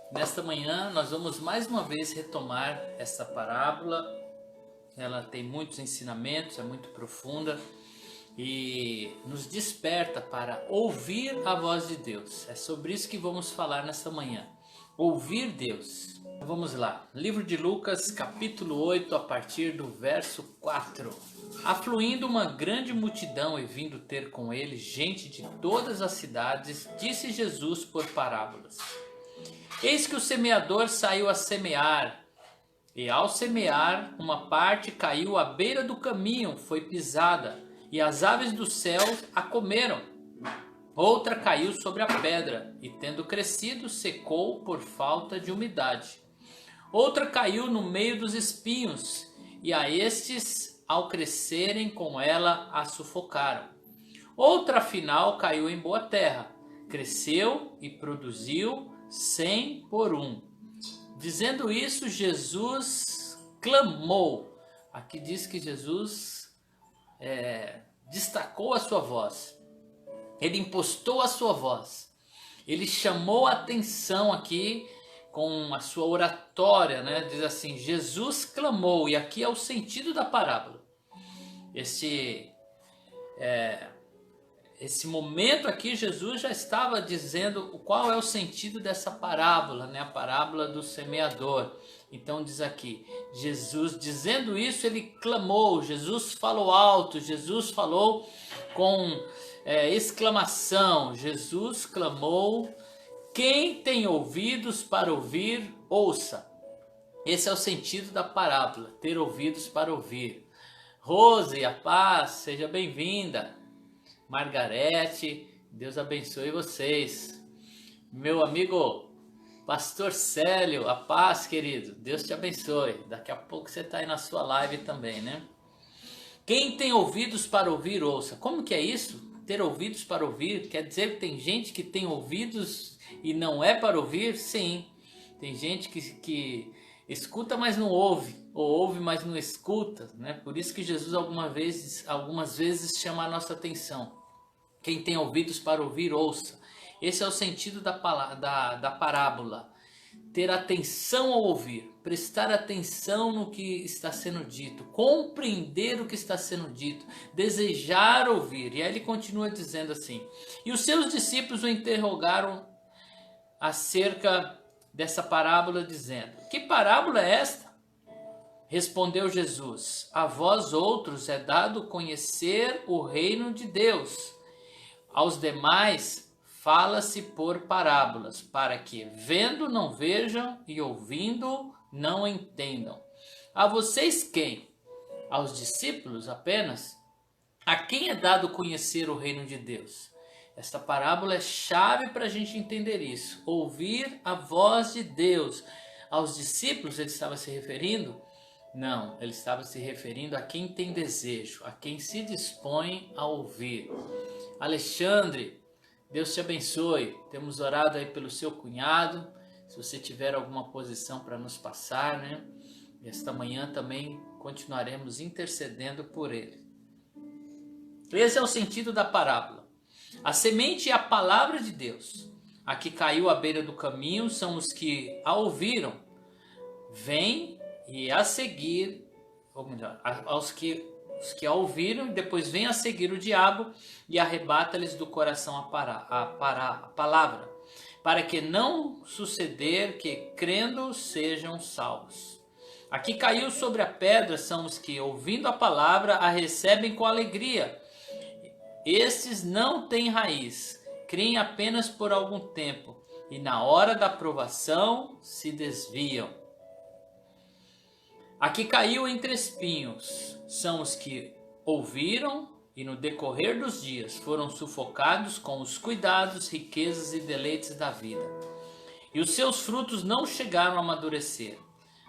Nesta manhã nós vamos mais uma vez retomar essa parábola. Ela tem muitos ensinamentos, é muito profunda e nos desperta para ouvir a voz de Deus. É sobre isso que vamos falar nesta manhã. Ouvir Deus. Vamos lá. Livro de Lucas, capítulo 8, a partir do verso 4. Afluindo uma grande multidão e vindo ter com ele gente de todas as cidades, disse Jesus por parábolas: Eis que o semeador saiu a semear, e ao semear, uma parte caiu à beira do caminho, foi pisada, e as aves do céu a comeram. Outra caiu sobre a pedra, e tendo crescido, secou por falta de umidade. Outra caiu no meio dos espinhos, e a estes, ao crescerem com ela, a sufocaram. Outra, afinal, caiu em boa terra, cresceu e produziu 100 por um. Dizendo isso, Jesus clamou. Aqui diz que Jesus destacou a sua voz. Ele impostou a sua voz. Ele chamou a atenção aqui com a sua oratória, né? Diz assim: Jesus clamou. E aqui é o sentido da parábola. Esse momento aqui, Jesus já estava dizendo qual é o sentido dessa parábola, né? A parábola do semeador. Então diz aqui, Jesus dizendo isso, ele clamou, Jesus falou alto, Jesus falou com exclamação, Jesus clamou: quem tem ouvidos para ouvir, ouça. Esse é o sentido da parábola, ter ouvidos para ouvir. Rose, a paz, seja bem-vinda. Margarete, Deus abençoe vocês. Meu amigo Pastor Célio, a paz, querido, Deus te abençoe. Daqui a pouco você está aí na sua live também, né? Quem tem ouvidos para ouvir, ouça. Como que é isso? Ter ouvidos para ouvir? Quer dizer que tem gente que tem ouvidos e não é para ouvir? Sim. Tem gente que escuta, mas não ouve, ou ouve, mas não escuta, né? Por isso que Jesus algumas vezes chama a nossa atenção. Quem tem ouvidos para ouvir, ouça. Esse é o sentido da parábola. Ter atenção ao ouvir, prestar atenção no que está sendo dito, compreender o que está sendo dito, desejar ouvir. E aí ele continua dizendo assim: e os seus discípulos o interrogaram acerca dessa parábola, dizendo: que parábola é esta? Respondeu Jesus: a vós outros é dado conhecer o reino de Deus. Aos demais fala-se por parábolas, para que vendo não vejam e ouvindo não entendam. A vocês quem? Aos discípulos apenas? A quem é dado conhecer o reino de Deus? Esta parábola é chave para a gente entender isso. Ouvir a voz de Deus. Aos discípulos ele estava se referindo? Não, ele estava se referindo a quem tem desejo, a quem se dispõe a ouvir. Alexandre, Deus te abençoe. Temos orado aí pelo seu cunhado. Se você tiver alguma posição para nos passar, né? Esta manhã também continuaremos intercedendo por ele. Esse é o sentido da parábola. A semente é a palavra de Deus. A que caiu à beira do caminho são os que a ouviram. Vêm e a seguir, ou melhor, os que a ouviram, e depois vem a seguir o diabo e arrebata-lhes do coração a palavra, para que não suceder que, crendo, sejam salvos. Aqui caiu sobre a pedra são os que, ouvindo a palavra, a recebem com alegria. Estes não têm raiz, creem apenas por algum tempo, e na hora da provação se desviam. A que caiu entre espinhos são os que ouviram e no decorrer dos dias foram sufocados com os cuidados, riquezas e deleites da vida. E os seus frutos não chegaram a amadurecer.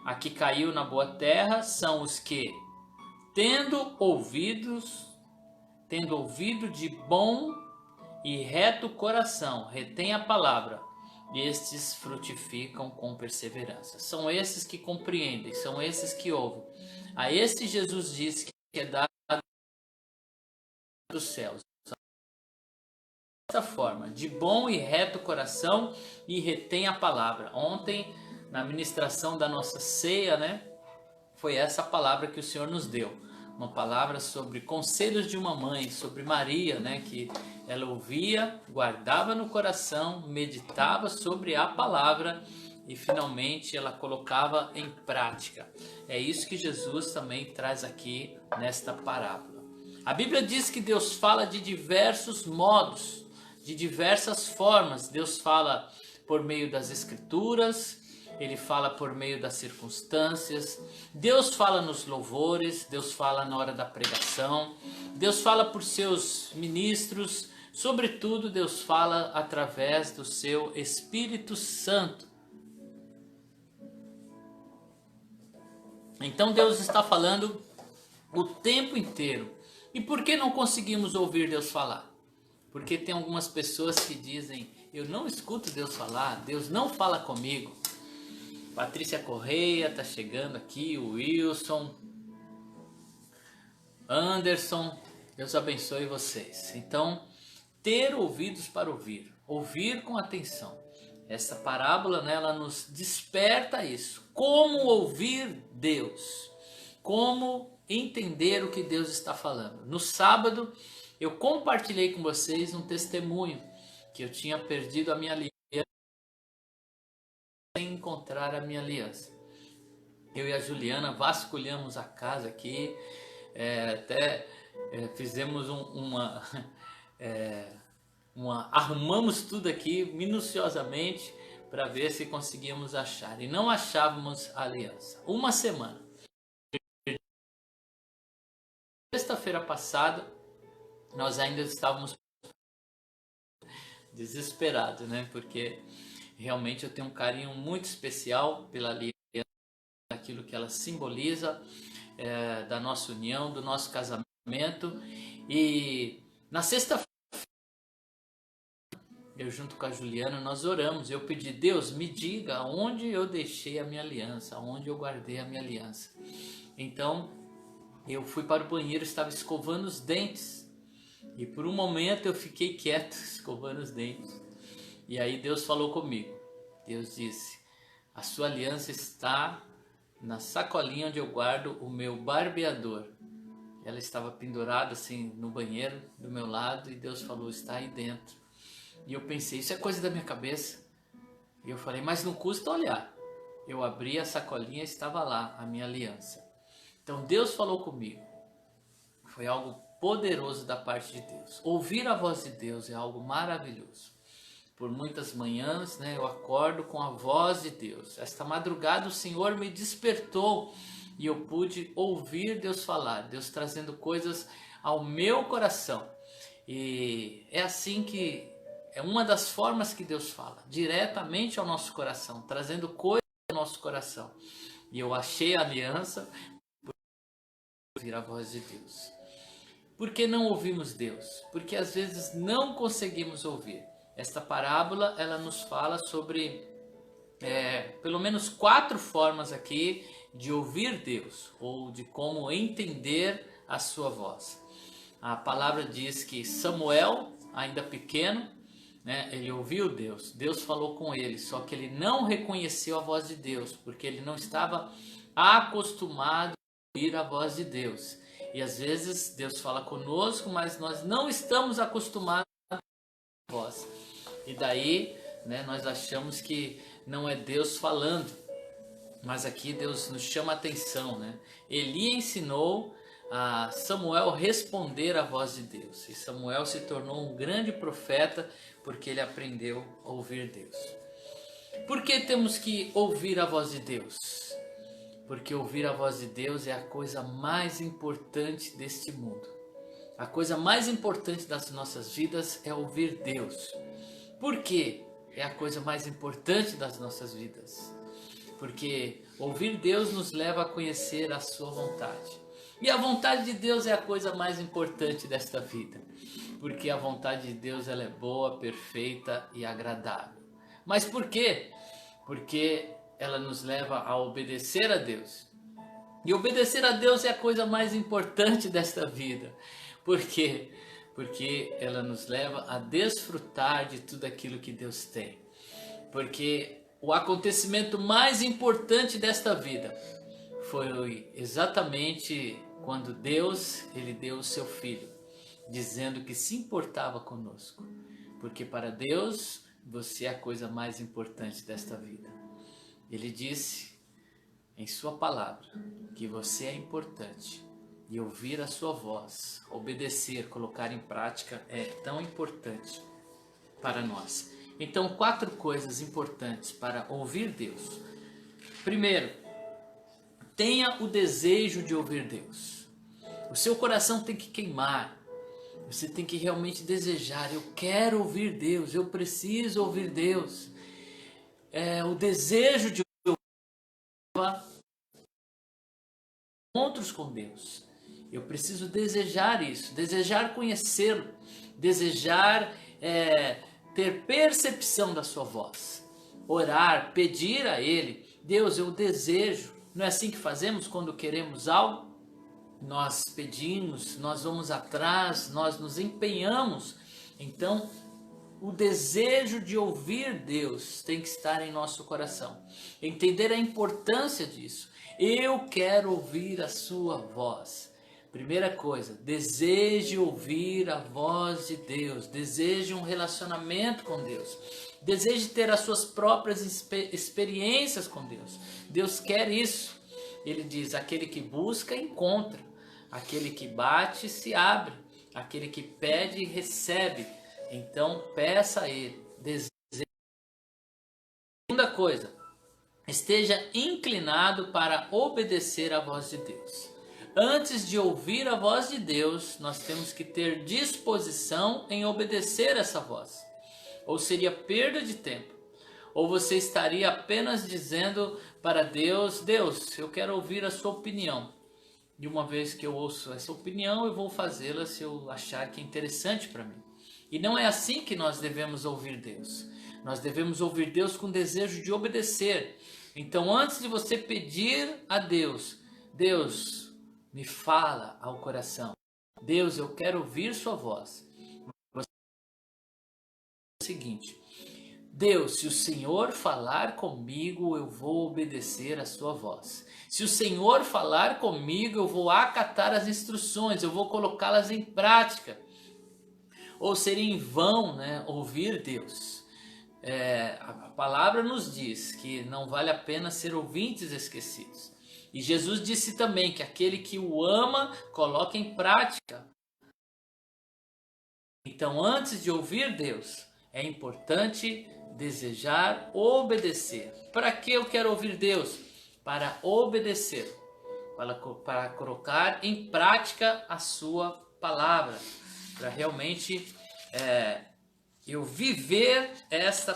A que caiu na boa terra são os que, tendo ouvido de bom e reto coração, retém a palavra, e estes frutificam com perseverança. São esses que compreendem, são esses que ouvem. A estes Jesus diz que é dado dos céus. dessa forma: de bom e reto coração, e retém a palavra. Ontem, na ministração da nossa ceia, né, foi essa palavra que o Senhor nos deu. Uma palavra sobre conselhos de uma mãe, sobre Maria, né, que ela ouvia, guardava no coração, meditava sobre a palavra e finalmente ela colocava em prática. É isso que Jesus também traz aqui nesta parábola. A Bíblia diz que Deus fala de diversos modos, de diversas formas. Deus fala por meio das Escrituras, Ele fala por meio das circunstâncias, Deus fala nos louvores, Deus fala na hora da pregação, Deus fala por seus ministros, sobretudo Deus fala através do seu Espírito Santo. Então Deus está falando o tempo inteiro. E por que não conseguimos ouvir Deus falar? Porque tem algumas pessoas que dizem: eu não escuto Deus falar, Deus não fala comigo. Patrícia Correia está chegando aqui, o Wilson, Anderson, Deus abençoe vocês. Então, ter ouvidos para ouvir, ouvir com atenção. Essa parábola, né, ela nos desperta isso. Como ouvir Deus? Como entender o que Deus está falando? No sábado, eu compartilhei com vocês um testemunho que eu tinha perdido a minha aliança sem encontrar a minha aliança. Eu e a Juliana vasculhamos a casa aqui, fizemos arrumamos tudo aqui minuciosamente para ver se conseguíamos achar, e não achávamos a aliança. Uma semana. Sexta-feira passada, nós ainda estávamos desesperados, né? Porque realmente eu tenho um carinho muito especial pela aliança, daquilo que ela simboliza, da nossa união, do nosso casamento. E na sexta-feira, eu junto com a Juliana, nós oramos. Eu pedi: Deus, me diga onde eu deixei a minha aliança, onde eu guardei a minha aliança. Então, eu fui para o banheiro, estava escovando os dentes. E por um momento eu fiquei quieto, escovando os dentes. E aí Deus falou comigo. Deus disse: a sua aliança está na sacolinha onde eu guardo o meu barbeador. Ela estava pendurada assim no banheiro do meu lado, e Deus falou: está aí dentro. E eu pensei: isso é coisa da minha cabeça. E eu falei: mas não custa olhar. Eu abri a sacolinha e estava lá a minha aliança. Então Deus falou comigo. Foi algo poderoso da parte de Deus. Ouvir a voz de Deus é algo maravilhoso. Por muitas manhãs, né, eu acordo com a voz de Deus. Esta madrugada o Senhor me despertou e eu pude ouvir Deus falar, Deus trazendo coisas ao meu coração. E é assim que é uma das formas que Deus fala, diretamente ao nosso coração, trazendo coisas ao nosso coração. E eu achei a aliança por ouvir a voz de Deus. Por que não ouvimos Deus? Porque às vezes não conseguimos ouvir. Esta parábola, ela nos fala sobre pelo menos 4 formas aqui de ouvir Deus, ou de como entender a sua voz. A palavra diz que Samuel, ainda pequeno, né, ele ouviu Deus, Deus falou com ele, só que ele não reconheceu a voz de Deus, porque ele não estava acostumado a ouvir a voz de Deus. E às vezes Deus fala conosco, mas nós não estamos acostumados a ouvir a voz. E daí, né, nós achamos que não é Deus falando, mas aqui Deus nos chama a atenção, né? Eli ensinou a Samuel responder à voz de Deus, e Samuel se tornou um grande profeta porque ele aprendeu a ouvir Deus. Por que temos que ouvir a voz de Deus? Porque ouvir a voz de Deus é a coisa mais importante deste mundo. A coisa mais importante das nossas vidas é ouvir Deus. Por quê? É a coisa mais importante das nossas vidas. Porque ouvir Deus nos leva a conhecer a sua vontade. E a vontade de Deus é a coisa mais importante desta vida. Porque a vontade de Deus, ela é boa, perfeita e agradável. Mas por quê? Porque ela nos leva a obedecer a Deus. E obedecer a Deus é a coisa mais importante desta vida. Por quê? porque ela nos leva a desfrutar de tudo aquilo que Deus tem. Porque o acontecimento mais importante desta vida foi exatamente quando Deus, ele deu o seu Filho, dizendo que se importava conosco. Porque para Deus, você é a coisa mais importante desta vida. Ele disse em sua palavra que você é importante. E ouvir a sua voz, obedecer, colocar em prática é tão importante para nós. Então, 4 coisas importantes para ouvir Deus. Primeiro, tenha o desejo de ouvir Deus. O seu coração tem que queimar. Você tem que realmente desejar. Eu quero ouvir Deus, eu preciso ouvir Deus. O desejo de ouvir encontros com Deus. Eu preciso desejar isso, desejar conhecê-lo, desejar ter percepção da sua voz, orar, pedir a Ele, Deus, eu desejo. Não é assim que fazemos quando queremos algo? Nós pedimos, nós vamos atrás, nós nos empenhamos. Então, o desejo de ouvir Deus tem que estar em nosso coração. Entender a importância disso. Eu quero ouvir a sua voz. Primeira coisa, deseje ouvir a voz de Deus, deseje um relacionamento com Deus, deseje ter as suas próprias experiências com Deus. Deus quer isso. Ele diz, aquele que busca, encontra, aquele que bate, se abre, aquele que pede, recebe. Então, peça a Ele, deseje. Segunda coisa, esteja inclinado para obedecer à voz de Deus. Antes de ouvir a voz de Deus, nós temos que ter disposição em obedecer essa voz. Ou seria perda de tempo. Ou você estaria apenas dizendo para Deus, Deus, eu quero ouvir a sua opinião. E uma vez que eu ouço essa opinião, eu vou fazê-la se eu achar que é interessante para mim. E não é assim que nós devemos ouvir Deus. Nós devemos ouvir Deus com desejo de obedecer. Então, antes de você pedir a Deus, Deus, me fala ao coração. Deus, eu quero ouvir sua voz. Você é o seguinte, Deus, se o Senhor falar comigo, eu vou obedecer a sua voz. Se o Senhor falar comigo, eu vou acatar as instruções, eu vou colocá-las em prática. Ou seria em vão, né, ouvir Deus. A palavra nos diz que não vale a pena ser ouvintes esquecidos. E Jesus disse também que aquele que o ama, coloca em prática. Então, antes de ouvir Deus, é importante desejar obedecer. Para que eu quero ouvir Deus? Para obedecer, para colocar em prática a sua palavra, para realmente eu viver essa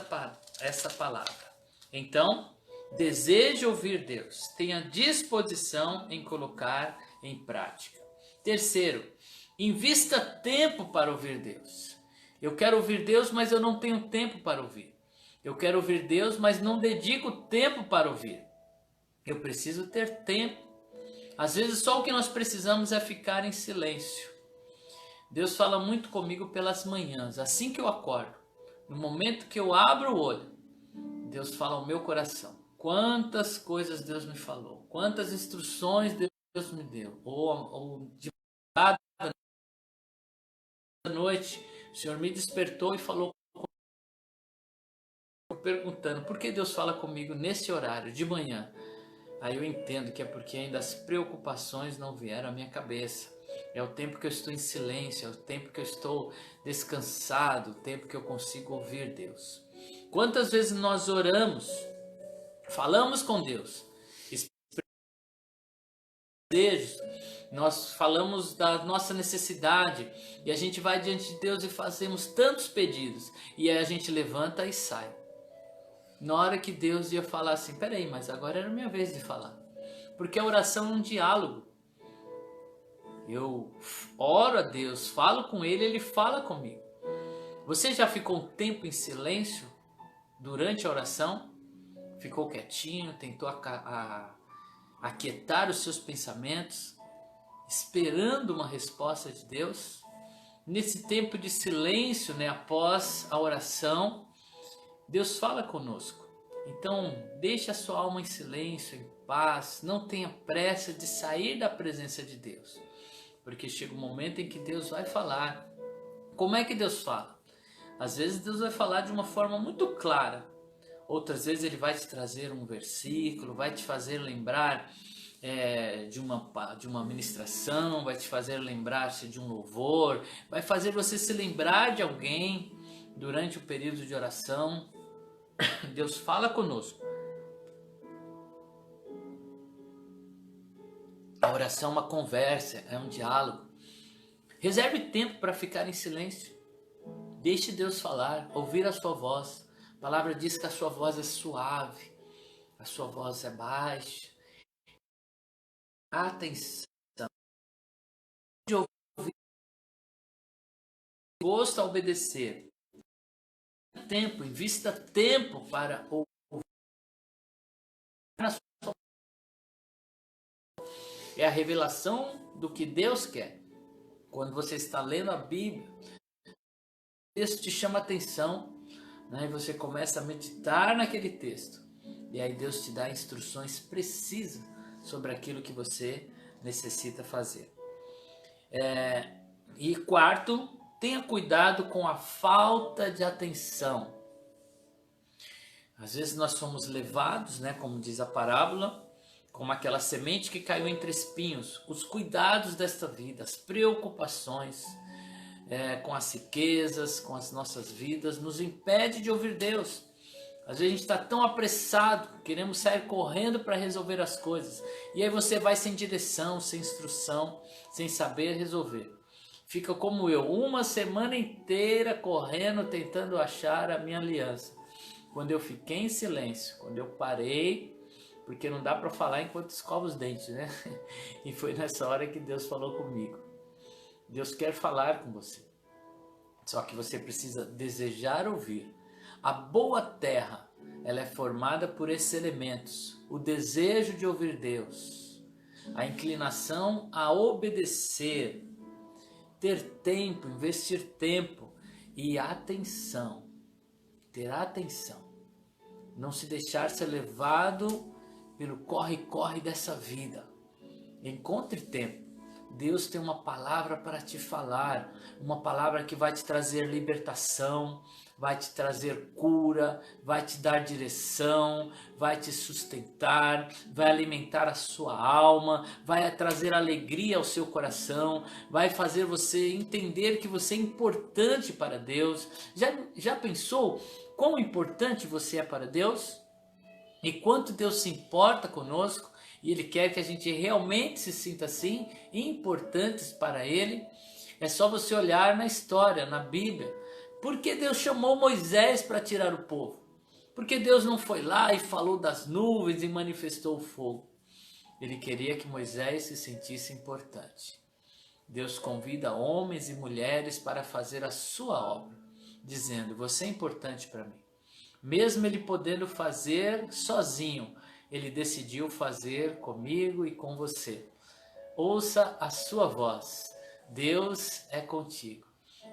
palavra. Então, deseje ouvir Deus, tenha disposição em colocar em prática. Terceiro, invista tempo para ouvir Deus. Eu quero ouvir Deus, mas eu não tenho tempo para ouvir. Eu quero ouvir Deus, mas não dedico tempo para ouvir. Eu preciso ter tempo. Às vezes só o que nós precisamos é ficar em silêncio. Deus fala muito comigo pelas manhãs, assim que eu acordo. No momento que eu abro o olho, Deus fala ao meu coração. Quantas coisas Deus me falou, quantas instruções Deus me deu. Ou de madrugada, à noite, o Senhor me despertou e falou, perguntando, por que Deus fala comigo nesse horário, de manhã? Aí eu entendo que é porque ainda as preocupações não vieram à minha cabeça. É o tempo que eu estou em silêncio, é o tempo que eu estou descansado, o tempo que eu consigo ouvir Deus. Quantas vezes nós oramos, falamos com Deus, desejos, nós falamos da nossa necessidade e a gente vai diante de Deus e fazemos tantos pedidos e aí a gente levanta e sai. Na hora que Deus ia falar assim, peraí, mas agora era a minha vez de falar. Porque a oração é um diálogo. Eu oro a Deus, falo com Ele, Ele fala comigo. Você já ficou um tempo em silêncio durante a oração? Ficou quietinho, tentou aquietar os seus pensamentos, esperando uma resposta de Deus? nesse tempo de silêncio, né, após a oração, Deus fala conosco. Então, deixe a sua alma em silêncio, em paz, não tenha pressa de sair da presença de Deus, porque chega um momento em que Deus vai falar. Como é que Deus fala? Às vezes Deus vai falar de uma forma muito clara, outras vezes Ele vai te trazer um versículo, vai te fazer lembrar de uma ministração, vai te fazer lembrar-se de um louvor, vai fazer você se lembrar de alguém durante o período de oração. Deus fala conosco. A oração é uma conversa, é um diálogo. Reserve tempo para ficar em silêncio. Deixe Deus falar, ouvir a sua voz. A palavra diz que a sua voz é suave, a sua voz é baixa. Atenção. De ouvir, gosto a obedecer. Tempo, invista tempo para ouvir. É a revelação do que Deus quer. Quando você está lendo a Bíblia, o texto te chama a atenção, né? E você começa a meditar naquele texto. E aí Deus te dá instruções precisas sobre aquilo que você necessita fazer. E quarto, tenha cuidado com a falta de atenção. Às vezes nós somos levados, né, como diz a parábola, como aquela semente que caiu entre espinhos. Os cuidados desta vida, as preocupações com as riquezas, com as nossas vidas, nos impede de ouvir Deus. Às vezes a gente está tão apressado, queremos sair correndo para resolver as coisas. E aí você vai sem direção, sem instrução, sem saber resolver. Fica como eu, uma semana inteira correndo, tentando achar a minha aliança. Quando eu fiquei em silêncio, quando eu parei, porque não dá para falar enquanto escova os dentes, né? E foi nessa hora que Deus falou comigo. Deus quer falar com você, só que você precisa desejar ouvir. A boa terra, ela é formada por esses elementos: o desejo de ouvir Deus, a inclinação a obedecer, ter tempo, investir tempo e atenção. Ter atenção, não se deixar ser levado pelo corre-corre dessa vida. Encontre tempo. Deus tem uma palavra para te falar, uma palavra que vai te trazer libertação, vai te trazer cura, vai te dar direção, vai te sustentar, vai alimentar a sua alma, vai trazer alegria ao seu coração, vai fazer você entender que você é importante para Deus. Já pensou quão importante você é para Deus? E quanto Deus se importa conosco? E Ele quer que a gente realmente se sinta assim, importantes para Ele. É só você olhar na história, na Bíblia. Por que Deus chamou Moisés para tirar o povo? Porque Deus não foi lá e falou das nuvens e manifestou o fogo. Ele queria que Moisés se sentisse importante. Deus convida homens e mulheres para fazer a sua obra, dizendo: você é importante para mim. Mesmo ele podendo fazer sozinho, ele decidiu fazer comigo e com você. Ouça a sua voz. Deus é contigo.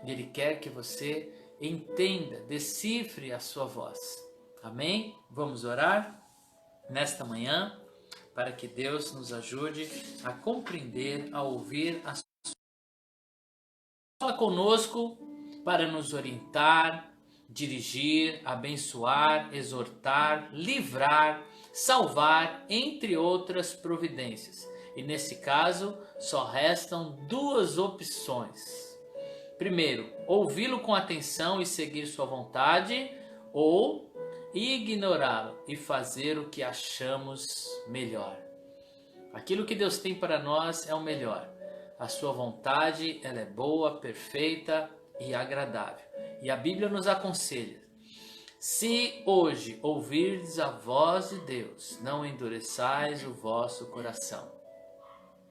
E Ele quer que você entenda, decifre a sua voz. Amém? Vamos orar nesta manhã para que Deus nos ajude a compreender, a ouvir a sua voz. Fala conosco para nos orientar, dirigir, abençoar, exortar, livrar, salvar, entre outras providências. E nesse caso, só restam duas opções. Primeiro, ouvi-lo com atenção e seguir sua vontade, ou ignorá-lo e fazer o que achamos melhor. Aquilo que Deus tem para nós é o melhor. A sua vontade, ela é boa, perfeita e agradável. E a Bíblia nos aconselha: se hoje ouvirdes a voz de Deus, não endureçais o vosso coração.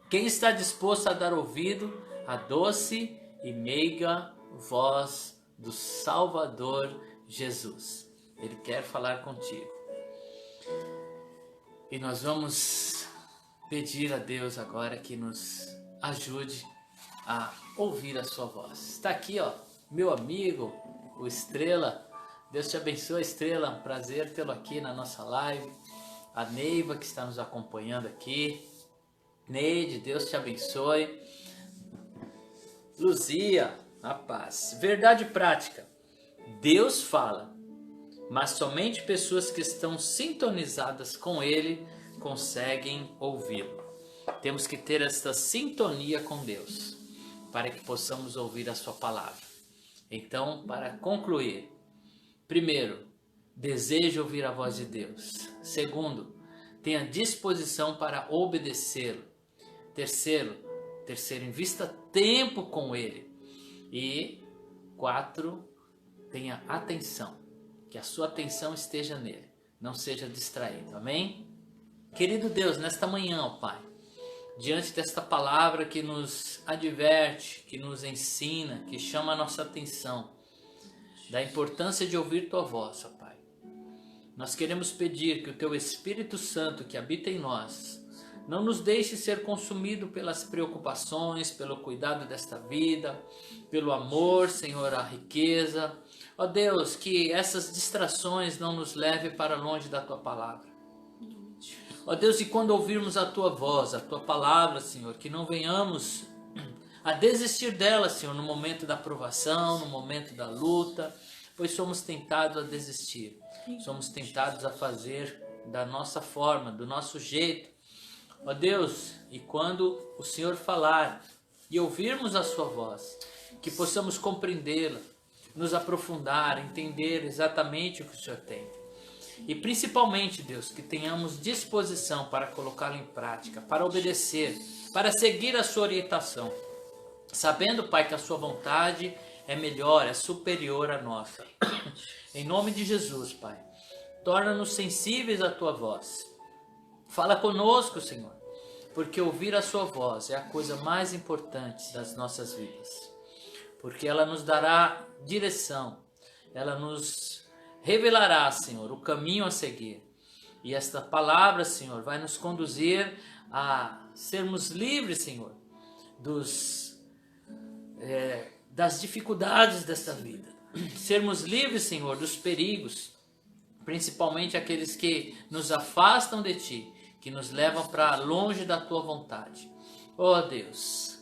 Quem está disposto a dar ouvido à doce e meiga voz do Salvador Jesus? Ele quer falar contigo. E nós vamos pedir a Deus agora que nos ajude a ouvir a sua voz. Está aqui, ó, meu amigo, o Estrela. Deus te abençoe, Estrela. Um prazer tê-lo aqui na nossa live. A Neiva, que está nos acompanhando aqui. Neide, Deus te abençoe. Luzia, a paz. Verdade prática. Deus fala, mas somente pessoas que estão sintonizadas com Ele conseguem ouvi-lo. Temos que ter esta sintonia com Deus, para que possamos ouvir a sua palavra. Então, para concluir, primeiro, deseje ouvir a voz de Deus. Segundo, tenha disposição para obedecê-lo. Terceiro, invista tempo com Ele. E 4, tenha atenção, que a sua atenção esteja nele, não seja distraído, amém? Querido Deus, nesta manhã, ó Pai, diante desta palavra que nos adverte, que nos ensina, que chama a nossa atenção, da importância de ouvir Tua voz, ó Pai, nós queremos pedir que o Teu Espírito Santo que habita em nós, não nos deixe ser consumido pelas preocupações, pelo cuidado desta vida, pelo amor, Senhor, à riqueza. Ó Deus, que essas distrações não nos levem para longe da Tua palavra. Ó Deus, e quando ouvirmos a Tua voz, a Tua palavra, Senhor, que não venhamos a desistir dela, Senhor, no momento da provação, no momento da luta, pois somos tentados a desistir. Somos tentados a fazer da nossa forma, do nosso jeito. Ó Deus, e quando o Senhor falar e ouvirmos a sua voz, que possamos compreendê-la, nos aprofundar, entender exatamente o que o Senhor tem. E principalmente, Deus, que tenhamos disposição para colocá-lo em prática, para obedecer, para seguir a sua orientação, sabendo, Pai, que a sua vontade é melhor, é superior à nossa. Em nome de Jesus, Pai, torna-nos sensíveis à tua voz. Fala conosco, Senhor, porque ouvir a sua voz é a coisa mais importante das nossas vidas, porque ela nos dará direção, ela nos revelará, Senhor, o caminho a seguir, e esta palavra, Senhor, vai nos conduzir a sermos livres, Senhor, das dificuldades desta vida, sermos livres, Senhor, dos perigos, principalmente aqueles que nos afastam de Ti, que nos levam para longe da Tua vontade. Oh Deus,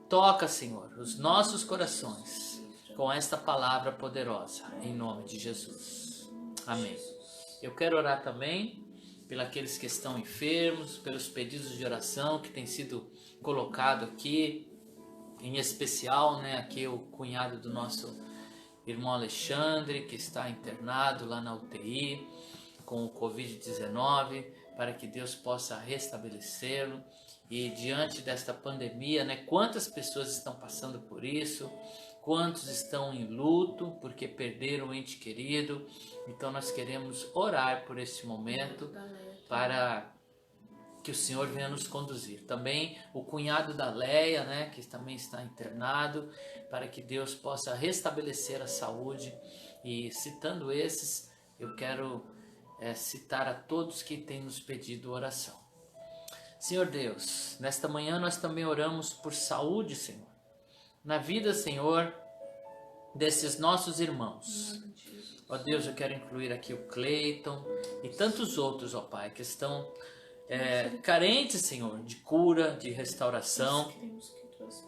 toca, Senhor, os nossos corações com esta palavra poderosa, em nome de Jesus. Amém. Eu quero orar também pelos que estão enfermos, pelos pedidos de oração que têm sido colocado aqui, em especial, né, aqui o cunhado do nosso irmão Alexandre, que está internado lá na UTI com o Covid-19, para que Deus possa restabelecê-lo. E diante desta pandemia, né, quantas pessoas estão passando por isso, quantos estão em luto porque perderam um ente querido. Então nós queremos orar por esse momento para que o Senhor venha nos conduzir. Também o cunhado da Leia, né, que também está internado, para que Deus possa restabelecer a saúde. E citando esses, eu quero citar a todos que têm nos pedido oração. Senhor Deus, nesta manhã nós também oramos por saúde, Senhor, na vida, Senhor, desses nossos irmãos. Ó Deus, eu quero incluir aqui o Cleiton e tantos outros, ó Pai, que estão carentes, Senhor, de cura, de restauração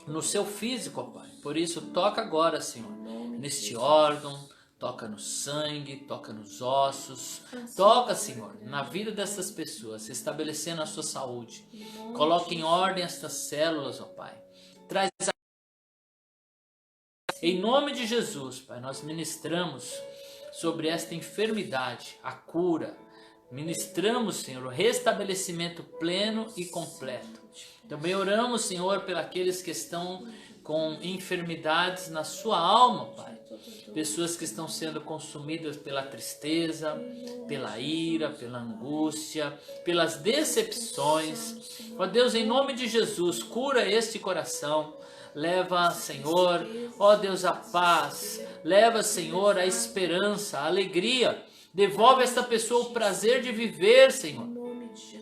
no seu físico, ó Pai. Por isso, toca agora, Senhor, neste órgão, toca no sangue, toca nos ossos, toca, Senhor, na vida dessas pessoas, estabelecendo a sua saúde. Coloque em ordem estas células, ó Pai. Traz em nome de Jesus, Pai, nós ministramos sobre esta enfermidade a cura. Ministramos, Senhor, o restabelecimento pleno e completo. Também oramos, Senhor, pelos aqueles que estão com enfermidades na sua alma, Pai. Pessoas que estão sendo consumidas pela tristeza, pela ira, pela angústia, pelas decepções. Ó Deus, em nome de Jesus, cura este coração. Leva, Senhor, ó Deus, a paz. Leva, Senhor, a esperança, a alegria. Devolve a esta pessoa o prazer de viver, Senhor.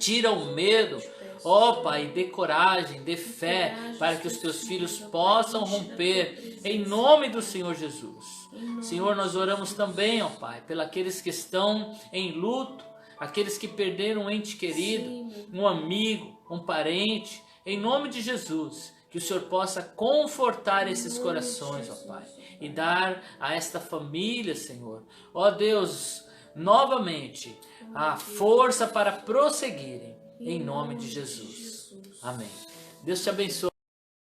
Tira o medo. Ó Pai, dê coragem, dê fé, para que os teus filhos possam romper, em nome do Senhor Jesus. Senhor, nós oramos também, ó Pai, pelos aqueles que estão em luto, aqueles que perderam um ente querido, um amigo, um parente, em nome de Jesus, que o Senhor possa confortar esses corações, ó Pai, e dar a esta família, Senhor, ó Deus, novamente, a força para prosseguirem, em nome de Jesus. Amém. Deus te abençoe.